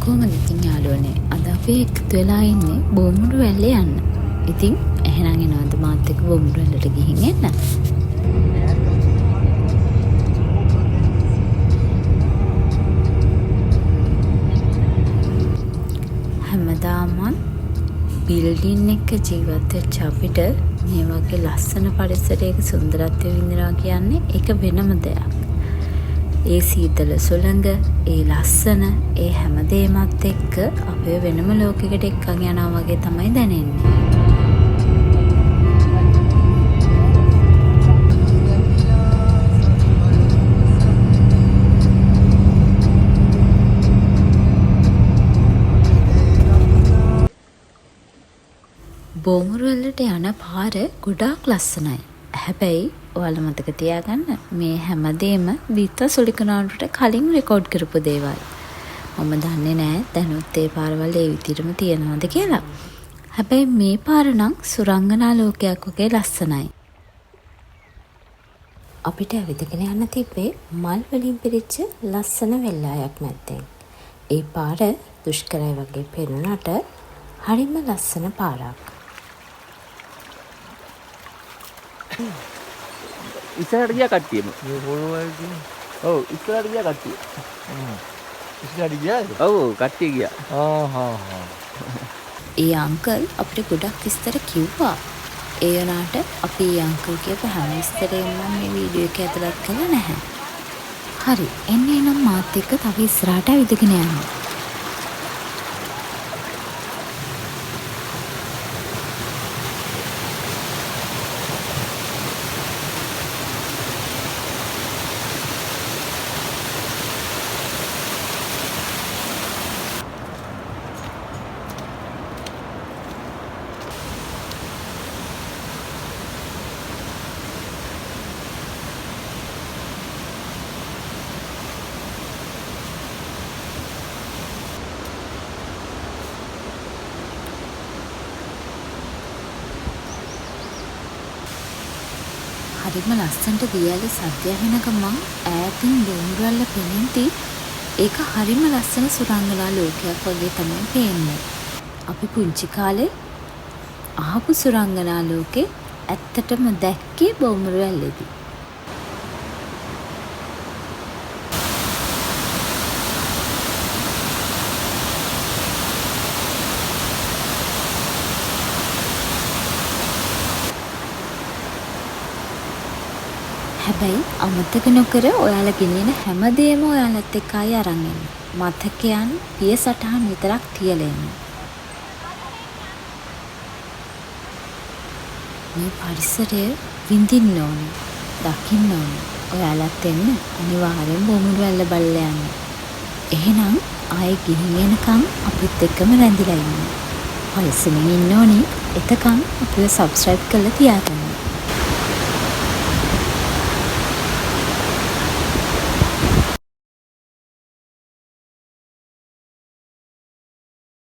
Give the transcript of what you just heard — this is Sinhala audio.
කොහොමද ඉතින් යාළුවනේ අද අපි එකතු වෙලා ඉන්නේ බොමුරු වැල්ලේ යන්න. ඉතින් එහෙනම් එනවද මාත් එක්ක බොමුරු වැල්ලට ගිහින් එන්න? හැමදාම බිල්ඩින් එක ජීවත් වෙච්ච අපිට මේ වගේ ලස්සන පරිසරයක සුන්දරත්වය විඳිනවා කියන්නේ ඒක වෙනම දෙයක්. ඒ සීතල සුළඟ, ඒ ලස්සන, ඒ හැමදේමත් එක්ක අපේ වෙනම ලෝකයකට එක්කන් යනවා වගේ තමයි දැනෙන්නේ. බොමුරු වලට යන පාර ගොඩාක් ලස්සනයි. හැබැයි ඔයාලා මතක තියාගන්න මේ හැමදේම විත සුලිකනාවට කලින් රෙකෝඩ් කරපු දේවල්. මම දන්නේ නෑ දැනුත් ඒ පාරවල් ඒ විදිහටම තියනවද කියලා. හැබැයි මේ පාර නම් සුරංගනා ලෝකයක් වගේ ලස්සනයි. අපිට ඇවිදගෙන යන්න තිබ්බේ මල් වලින් පිරිච්ච ලස්සන වෙල්ලායක් මැද්දෙන්. ඒ පාර දුෂ්කරයි වගේ පෙනුනට හරිම ලස්සන පාරක්. ඉස්සරහට ගියා කට්ටියම. මේ පොළොවල් කියන්නේ. ඔව් ඉස්සරහට ගියා කට්ටිය. ඉස්සරහට ගියාද? ඔව් කට්ටිය ගියා. ඒ අංකල් අපිට ගොඩක් විස්තර කිව්වා. ඒ වුණාට අපි ඒ අංකල් කියපු හැම විස්තරේම මේ වීඩියෝ එකේ ඇතුළත් කළා නැහැ. හරි, එන්නේ නම් මාත් එක්ක තව ඉස්සරහට ඇවිදගෙන යන්න. හරිම ලස්සනට දියැලි සද්ද ඇහෙන ගමන් ඈතින් බොමුරු වැල්ල පෙනෙද්දි ඒක හරිම ලස්සන සුරංගනා ලෝකයක් වගේ තමයි පේන්නේ. අපි පුංචි කාලේ ආපු සුරංගනා ලෝකේ ඇත්තටම දැක්කේ බොමුරු වැල්ලේදී. හැබැයි අමතක නොකර ඔයාලා ගෙනියන හැමදේම ඔයාලත් එක්ක ආයි අරන් එන්න. මතකයන් පිය සටහන් විතරක් තියලා එන්න. මේ පරිසරය විඳින්න ඕනේ, දකින්න ඕනේ. ඔයාලත් එන්න අනිවාර්යෙන් බොමුරු වැල්ල බලලා යන්න. එහෙනම් ආයේ ගිහින් එනකම් අපිත් එක්කම රැඳිලා ඉන්න. පරිස්සමෙන් ඉන්න ඕනේ. එතකන් අපිව සබ්ස්ක්‍රයිබ් කරලා තියාගන්න.